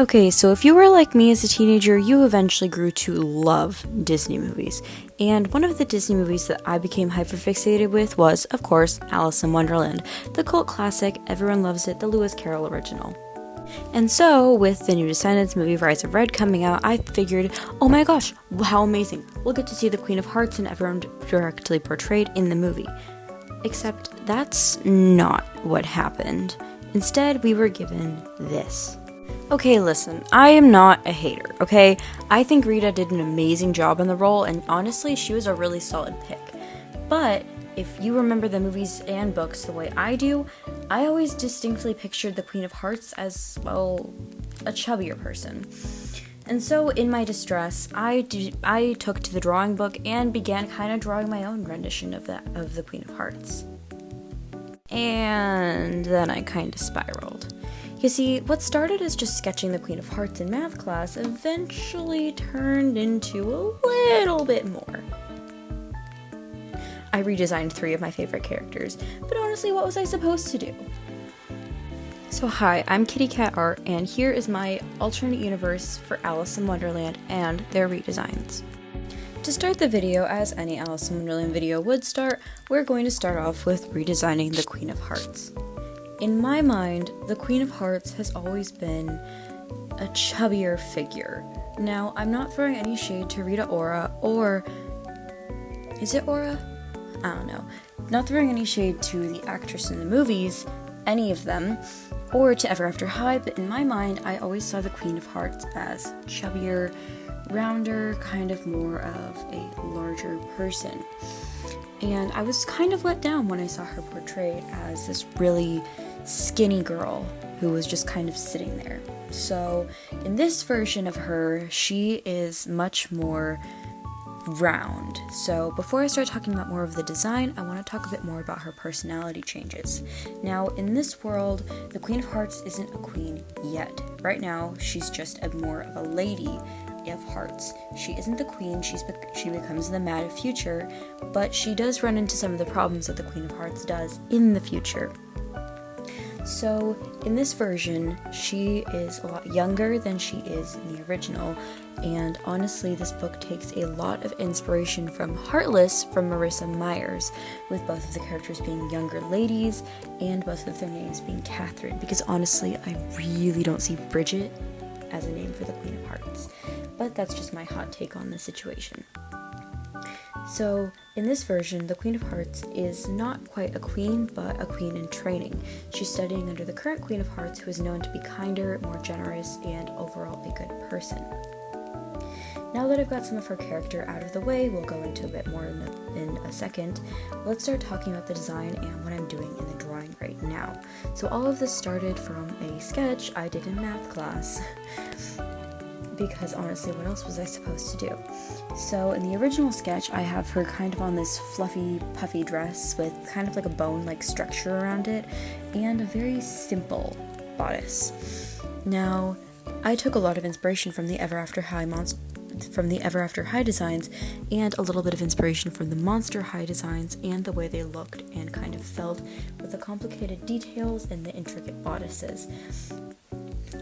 Okay, so if you were like me as a teenager, you eventually grew to love Disney movies. And one of the Disney movies that I became hyperfixated with was, of course, Alice in Wonderland, the cult classic, everyone loves it, the Lewis Carroll original. And so, with the new Descendants movie Rise of Red coming out, I figured, oh my gosh, how amazing. We'll get to see the Queen of Hearts and everyone directly portrayed in the movie. Except that's not what happened. Instead, we were given this. Okay, listen, I am not a hater, okay? I think Rita did an amazing job in the role, and honestly, she was a really solid pick. But if you remember the movies and books the way I do, I always distinctly pictured the Queen of Hearts as, well, a chubbier person. And so, in my distress, I took to the drawing book and began kind of drawing my own rendition of the Queen of Hearts. And then I kind of spiraled. You see, what started as just sketching the Queen of Hearts in math class eventually turned into a little bit more. I redesigned 3 of my favorite characters, but honestly, what was I supposed to do? So hi, I'm Kitty Cat Art, and here is my alternate universe for Alice in Wonderland and their redesigns. To start the video, as any Alice in Wonderland video would start, we're going to start off with redesigning the Queen of Hearts. In my mind, the Queen of Hearts has always been a chubbier figure. Now, I'm not throwing any shade to Rita Ora, or... is it Ora? I don't know. Not throwing any shade to the actress in the movies, any of them, or to Ever After High, but in my mind, I always saw the Queen of Hearts as chubbier, rounder, kind of more of a larger person. And I was kind of let down when I saw her portrayed as this really skinny girl who was just kind of sitting there. So in this version of her, she is much more round. So before I start talking about more of the design, I want to talk a bit more about her personality changes. Now, in this world, the Queen of Hearts isn't a queen yet. Right now, she's just more of a lady of hearts. She isn't the queen, she becomes the Mad Future, but she does run into some of the problems that the Queen of Hearts does in the future. So, in this version, she is a lot younger than she is in the original, and honestly, this book takes a lot of inspiration from Heartless from Marissa Myers, with both of the characters being younger ladies, and both of their names being Catherine, because honestly, I really don't see Bridget as a name for the Queen of Hearts. But that's just my hot take on the situation. So, in this version, the Queen of Hearts is not quite a queen, but a queen in training. She's studying under the current Queen of Hearts, who is known to be kinder, more generous, and overall a good person. Now that I've got some of her character out of the way, we'll go into a bit more in a second. Let's start talking about the design and what I'm doing in the drawing right now. So all of this started from a sketch I did in math class. Because honestly, what else was I supposed to do? So in the original sketch, I have her kind of on this fluffy, puffy dress with kind of like a bone-like structure around it, and a very simple bodice. Now, I took a lot of inspiration from the Ever After High designs, and a little bit of inspiration from the Monster High designs and the way they looked and kind of felt with the complicated details and the intricate bodices.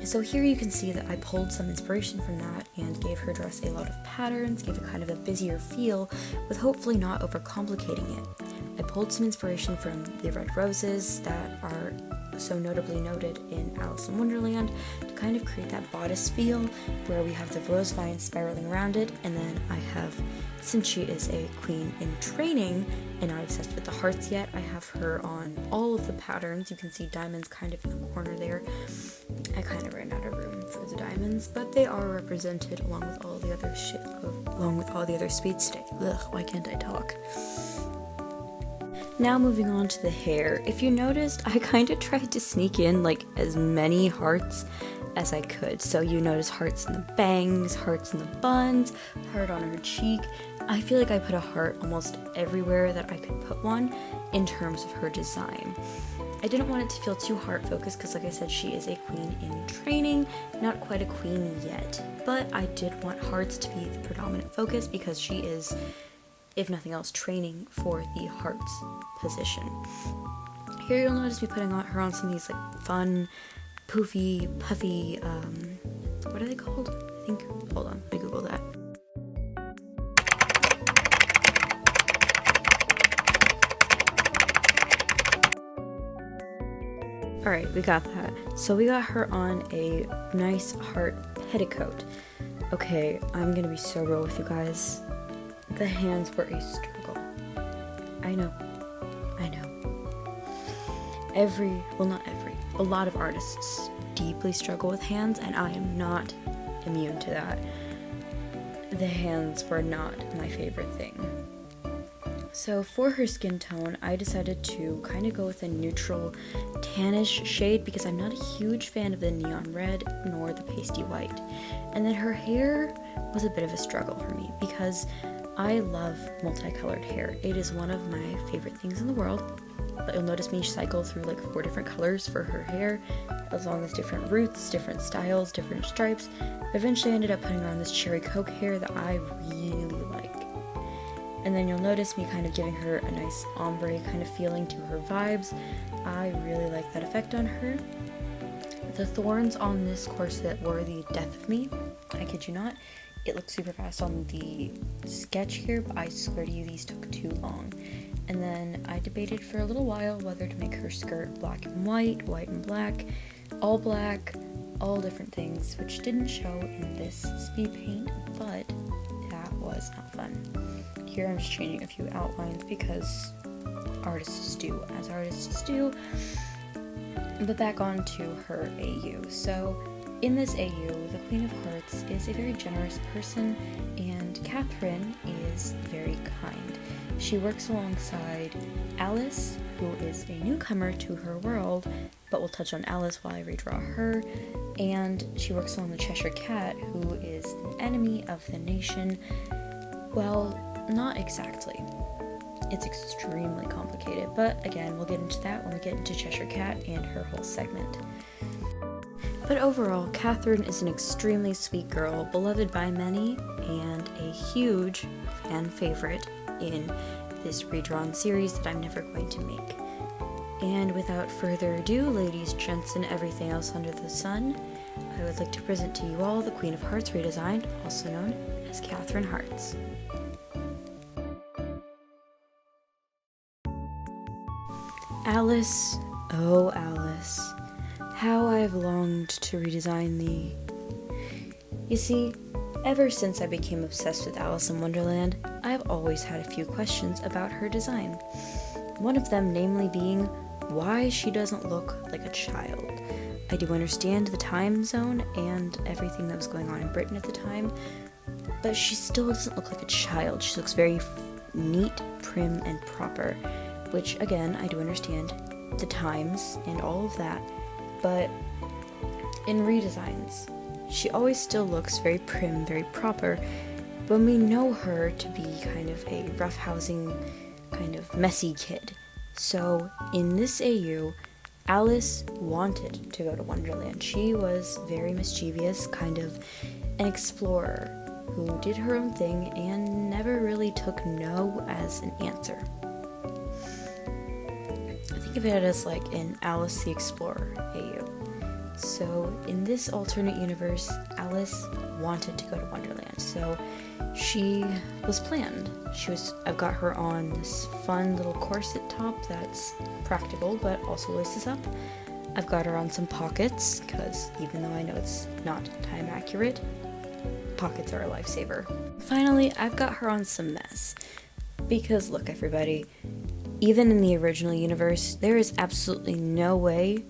So here you can see that I pulled some inspiration from that and gave her dress a lot of patterns, gave it kind of a busier feel, with hopefully not overcomplicating it. I pulled some inspiration from the red roses that are so notably noted in Alice in Wonderland to kind of create that bodice feel where we have the rose vines spiraling around it, and then I have, since she is a queen in training and not obsessed with the hearts yet, I have her on all of the patterns. You can see diamonds kind of in the corner there. I kind of ran out of room for the diamonds, but they are represented along with all the other sweets today. Ugh, why can't I talk? Now moving on to the hair. If you noticed, I kind of tried to sneak in like as many hearts as I could. So you notice hearts in the bangs, hearts in the buns, heart on her cheek. I feel like I put a heart almost everywhere that I could put one in terms of her design. I didn't want it to feel too heart-focused because, like I said, she is a queen in training, not quite a queen yet. But I did want hearts to be the predominant focus because she is, if nothing else, training for the hearts position. Here you'll notice me putting her on some of these like fun, poofy, puffy what are they called? I think, hold on, let me Google that. Alright, we got that. So we got her on a nice heart petticoat. Okay, I'm gonna be so real with you guys. The hands were a struggle. I know. A lot of artists deeply struggle with hands, and I am not immune to that. The hands were not my favorite thing. So for her skin tone, I decided to kind of go with a neutral tannish shade because I'm not a huge fan of the neon red nor the pasty white. And then her hair was a bit of a struggle for me because I love multicolored hair. It is one of my favorite things in the world. But you'll notice me cycle through like 4 different colors for her hair, as long as different roots, different styles, different stripes. Eventually I ended up putting her on this cherry coke hair that I really like. And then you'll notice me kind of giving her a nice ombre kind of feeling to her vibes. I really like that effect on her. The thorns on this corset were the death of me. I kid you not. It looked super fast on the sketch here, but I swear to you these took too long. And then I debated for a little while whether to make her skirt black and white and black, all different things, which didn't show in this speed paint, but that was not fun. Here I'm just changing a few outlines because artists do as artists do. But back on to her AU. So in this AU, the Queen of Hearts is a very generous person, and Catherine is very kind. She works alongside Alice, who is a newcomer to her world, but we'll touch on Alice while I redraw her, and she works along the Cheshire Cat, who is an enemy of the nation. Well, not exactly. It's extremely complicated, but again, we'll get into that when we get into Cheshire Cat and her whole segment. But overall, Catherine is an extremely sweet girl, beloved by many, and a huge fan favorite in this redrawn series that I'm never going to make. And without further ado, ladies, gents, and everything else under the sun, I would like to present to you all the Queen of Hearts redesigned, also known as Catherine Hearts. Alice, oh Alice, how I have longed to redesign thee. You see, ever since I became obsessed with Alice in Wonderland, I have always had a few questions about her design. One of them namely being why she doesn't look like a child. I do understand the time zone and everything that was going on in Britain at the time, but she still doesn't look like a child. She looks very neat, prim, and proper, which again, I do understand the times and all of that, but in redesigns, she always still looks very prim, very proper, when we know her to be kind of a roughhousing, kind of messy kid. So in this AU, Alice wanted to go to Wonderland. She was very mischievous, kind of an explorer who did her own thing and never really took no as an answer. Think of it as like in Alice the Explorer AU. So in this alternate universe, Alice wanted to go to Wonderland. So she was planned. I've got her on this fun little corset top that's practical but also laces up. I've got her on some pockets because even though I know it's not time accurate, pockets are a lifesaver. Finally, I've got her on some mess. Because look everybody, even in the original universe, there is absolutely no way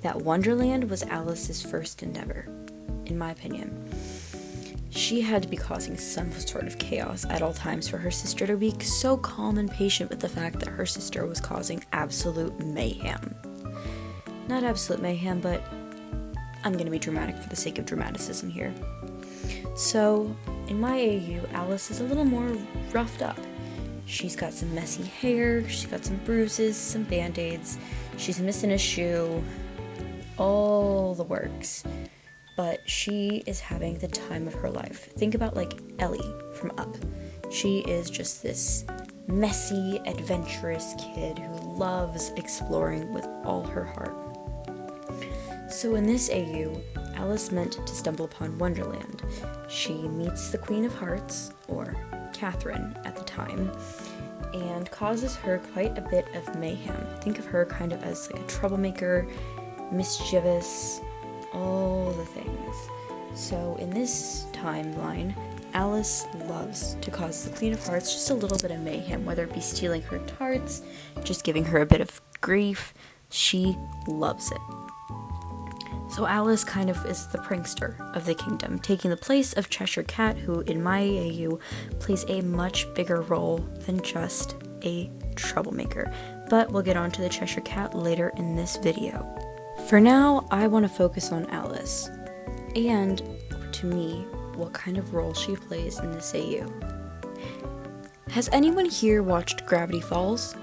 that Wonderland was Alice's first endeavor, in my opinion. She had to be causing some sort of chaos at all times for her sister to be so calm and patient with the fact that her sister was causing absolute mayhem. Not absolute mayhem, but I'm going to be dramatic for the sake of dramaticism here. So, in my AU, Alice is a little more roughed up. She's got some messy hair, she's got some bruises, some band-aids, she's missing a shoe, all the works. But she is having the time of her life. Think about like Ellie from Up. She is just this messy, adventurous kid who loves exploring with all her heart. So in this AU, Alice meant to stumble upon Wonderland. She meets the Queen of Hearts, or Catherine at the time, and causes her quite a bit of mayhem. Think of her kind of as like a troublemaker, mischievous, all the things. So in this timeline, Alice loves to cause the Queen of Hearts just a little bit of mayhem, whether it be stealing her tarts, just giving her a bit of grief. She loves it. So Alice kind of is the prankster of the kingdom, taking the place of Cheshire Cat, who in my AU plays a much bigger role than just a troublemaker. But we'll get on to the Cheshire Cat later in this video. For now, I want to focus on Alice, and to me, what kind of role she plays in this AU. Has anyone here watched Gravity Falls?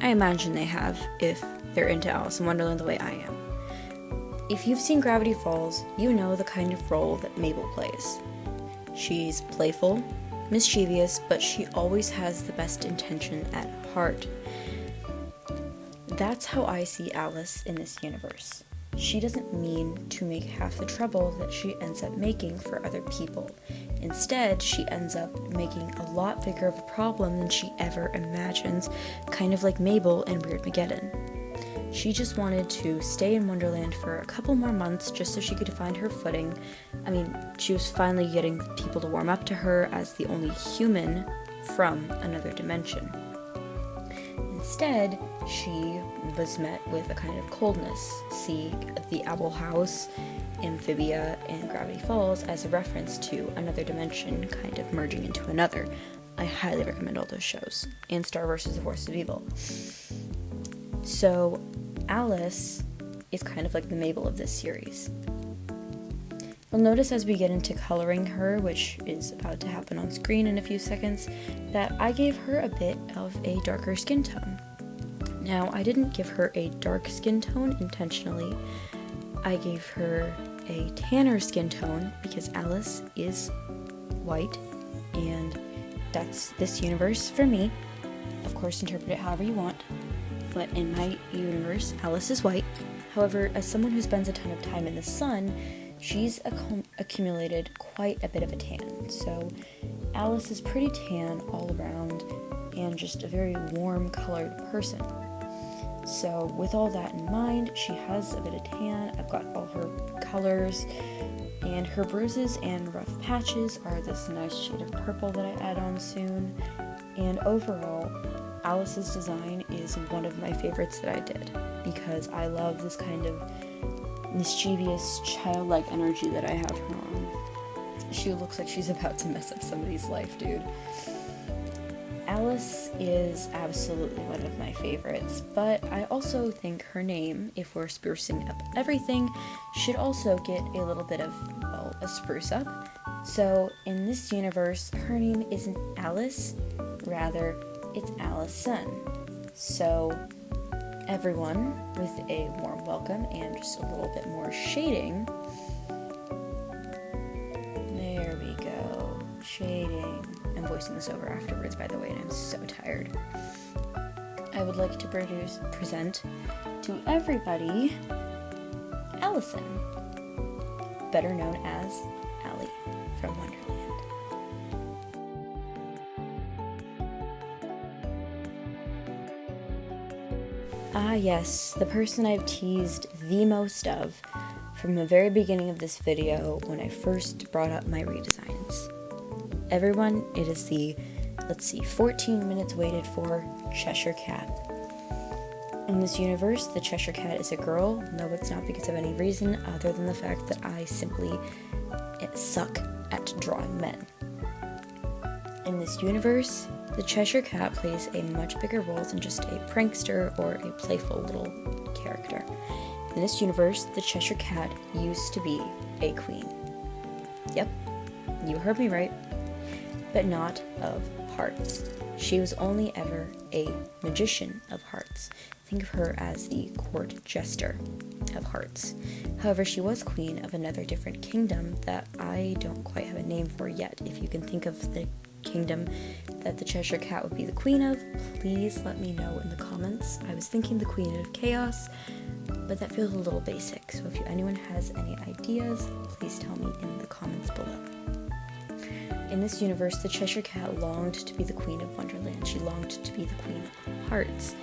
I imagine they have, if they're into Alice in Wonderland the way I am. If you've seen Gravity Falls, you know the kind of role that Mabel plays. She's playful, mischievous, but she always has the best intention at heart. That's how I see Alice in this universe. She doesn't mean to make half the trouble that she ends up making for other people. Instead, she ends up making a lot bigger of a problem than she ever imagines, kind of like Mabel in Weirdmageddon. She just wanted to stay in Wonderland for a couple more months just so she could find her footing. I mean, she was finally getting people to warm up to her as the only human from another dimension. Instead, she was met with a kind of coldness. See the Owl House, Amphibia, and Gravity Falls as a reference to another dimension kind of merging into another. I highly recommend all those shows, and Star vs. the Forces of Evil. So, Alice is kind of like the Mabel of this series. You'll notice as we get into coloring her, which is about to happen on screen in a few seconds, that I gave her a bit of a darker skin tone. Now, I didn't give her a dark skin tone intentionally. I gave her a tanner skin tone because Alice is white, and that's this universe for me. Of course, interpret it however you want. But in my universe, Alice is white. However, as someone who spends a ton of time in the sun, she's accumulated quite a bit of a tan. So Alice is pretty tan all around and just a very warm colored person. So with all that in mind, she has a bit of tan. I've got all her colors, and her bruises and rough patches are this nice shade of purple that I add on soon. And overall, Alice's design is one of my favorites that I did, because I love this kind of mischievous, childlike energy that I have her on. She looks like she's about to mess up somebody's life, dude. Alice is absolutely one of my favorites, but I also think her name, if we're sprucing up everything, should also get a little bit of, well, a spruce up. So in this universe, her name isn't Alice, rather it's Allison. So everyone with a warm welcome and just a little bit more shading. There we go. Shading. I'm voicing this over afterwards, by the way, and I'm so tired. I would like to present to everybody Allison, better known as Allie from Wonderland. Ah yes, the person I've teased the most of from the very beginning of this video when I first brought up my redesigns. Everyone, it is the, 14 minutes waited for Cheshire Cat. In this universe, the Cheshire Cat is a girl. No, it's not because of any reason other than the fact that I simply suck at drawing men. In this universe, the Cheshire Cat plays a much bigger role than just a prankster or a playful little character. In this universe, the Cheshire Cat used to be a queen. Yep, you heard me right. But not of hearts. She was only ever a magician of hearts. Think of her as the court jester of hearts. However, she was queen of another different kingdom that I don't quite have a name for yet. If you can think of the kingdom that the Cheshire Cat would be the queen of, please let me know in the comments. I was thinking the Queen of Chaos, but that feels a little basic, so if anyone has any ideas, please tell me in the comments below. In this universe, the Cheshire Cat longed to be the Queen of Wonderland. She longed to be the Queen of Hearts.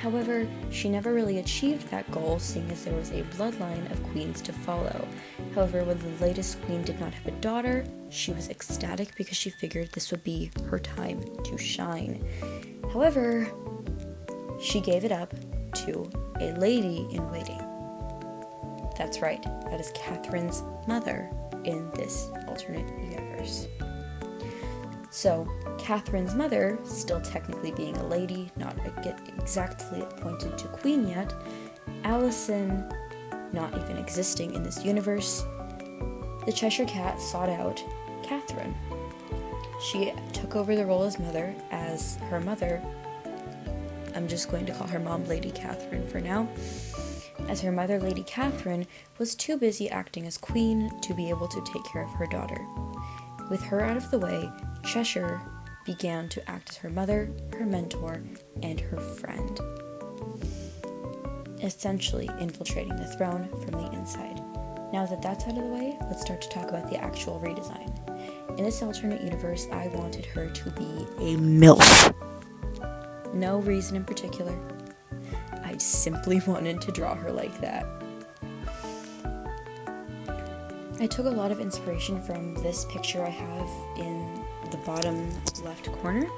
However, she never really achieved that goal, seeing as there was a bloodline of queens to follow. However, when the latest queen did not have a daughter, she was ecstatic because she figured this would be her time to shine. However, she gave it up to a lady-in-waiting. That's right, that is Catherine's mother in this alternate universe. So, Catherine's mother, still technically being a lady, not exactly appointed to queen yet, Allison not even existing in this universe, the Cheshire Cat sought out Catherine. She took over the role as mother, as her mother, I'm just going to call her mom Lady Catherine for now, as her mother Lady Catherine was too busy acting as queen to be able to take care of her daughter. With her out of the way, Cheshire began to act as her mother, her mentor, and her friend, essentially infiltrating the throne from the inside. Now that that's out of the way, let's start to talk about the actual redesign. In this alternate universe, I wanted her to be a MILF. No reason in particular. I simply wanted to draw her like that. I took a lot of inspiration from this picture I have in the bottom left corner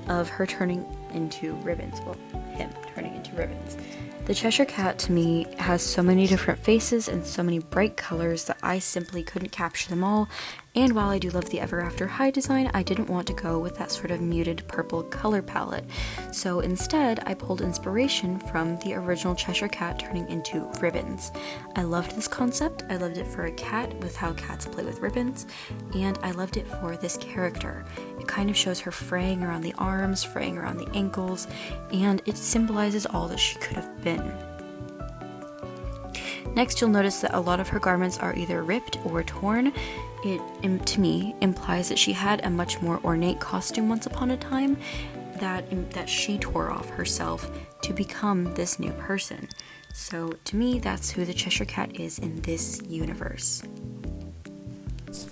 of her turning into ribbons. Well, him turning into ribbons. The Cheshire Cat, to me, has so many different faces and so many bright colors that I simply couldn't capture them all, and while I do love the Ever After High design, I didn't want to go with that sort of muted purple color palette. So instead, I pulled inspiration from the original Cheshire Cat turning into ribbons. I loved this concept, I loved it for a cat with how cats play with ribbons, and I loved it for this character. It kind of shows her fraying around the arms, fraying around the ankles, and it symbolizes all that she could have been. Next, you'll notice that a lot of her garments are either ripped or torn. It, to me, implies that she had a much more ornate costume once upon a time that she tore off herself to become this new person. So, to me, that's who the Cheshire Cat is in this universe.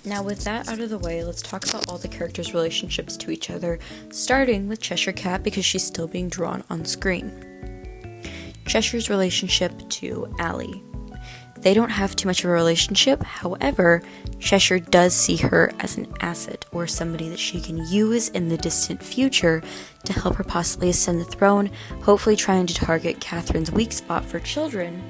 Now, with that out of the way, let's talk about all the characters' relationships to each other, starting with Cheshire Cat because she's still being drawn on screen. Cheshire's relationship to Allie. They don't have too much of a relationship, however, Cheshire does see her as an asset or somebody that she can use in the distant future to help her possibly ascend the throne, hopefully trying to target Catherine's weak spot for children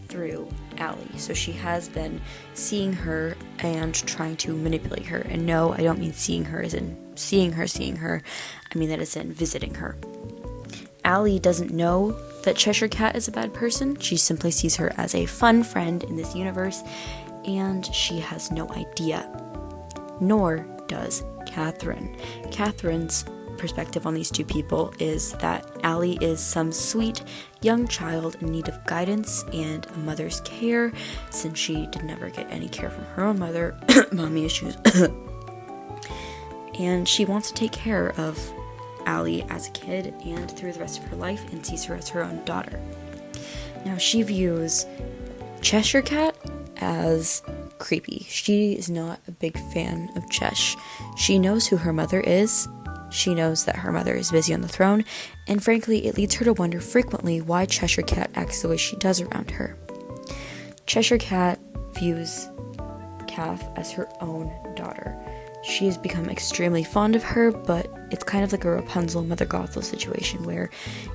through Allie. So she has been seeing her and trying to manipulate her. And no, I don't mean seeing her as in seeing her. I mean that as in visiting her. Allie doesn't know that Cheshire Cat is a bad person. She simply sees her as a fun friend in this universe, and she has no idea. Nor does Catherine. Catherine's perspective on these two people is that Allie is some sweet young child in need of guidance and a mother's care, since she did never get any care from her own mother, mommy issues, and she wants to take care of Allie as a kid and through the rest of her life and sees her as her own daughter. Now, she views Cheshire Cat as creepy. She is not a big fan of Chesh. She knows who her mother is. She knows that her mother is busy on the throne, and frankly, it leads her to wonder frequently why Cheshire Cat acts the way she does around her. Cheshire Cat views Cath as her own daughter. She has become extremely fond of her, but it's kind of like a Rapunzel Mother Gothel situation where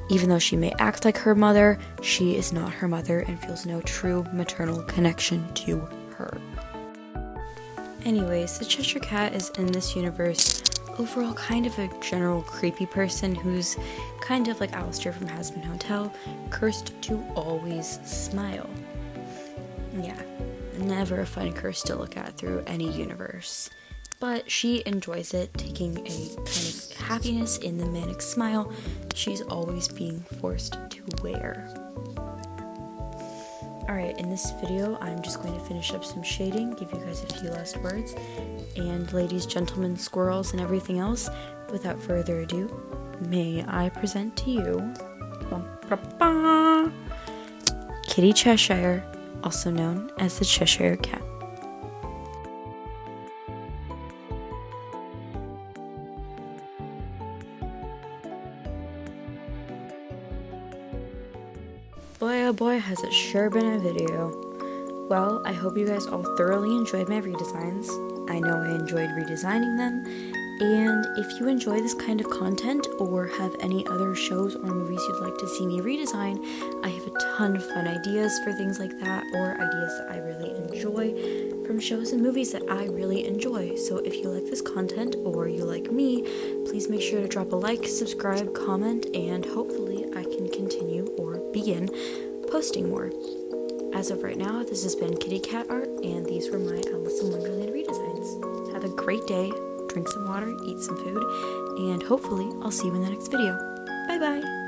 even though she may act like her mother, she is not her mother and feels no true maternal connection to her. Anyways, the Cheshire Cat is in this universe overall kind of a general creepy person who's kind of like Alistair from Hazbin Hotel, cursed to always smile. Yeah, never a fun curse to look at through any universe. But she enjoys it, taking a kind of happiness in the manic smile she's always being forced to wear. Alright, in this video, I'm just going to finish up some shading, give you guys a few last words, and ladies, gentlemen, squirrels, and everything else. Without further ado, may I present to you Kitty Cheshire, also known as the Cheshire Cat. Boy oh boy, has it sure been a video. Well, I hope you guys all thoroughly enjoyed my redesigns. I know I enjoyed redesigning them, and if you enjoy this kind of content or have any other shows or movies you'd like to see me redesign, I have a ton of fun ideas for things like that, or ideas that I really enjoy from shows and movies that I really enjoy. So if you like this content or you like me, please make sure to drop a like, subscribe, comment, and hopefully I can continue or begin posting more. As of right now, this has been Kitty Cat Art, and these were my Alice in Wonderland redesigns. Have a great day, drink some water, eat some food, and hopefully I'll see you in the next video. Bye bye!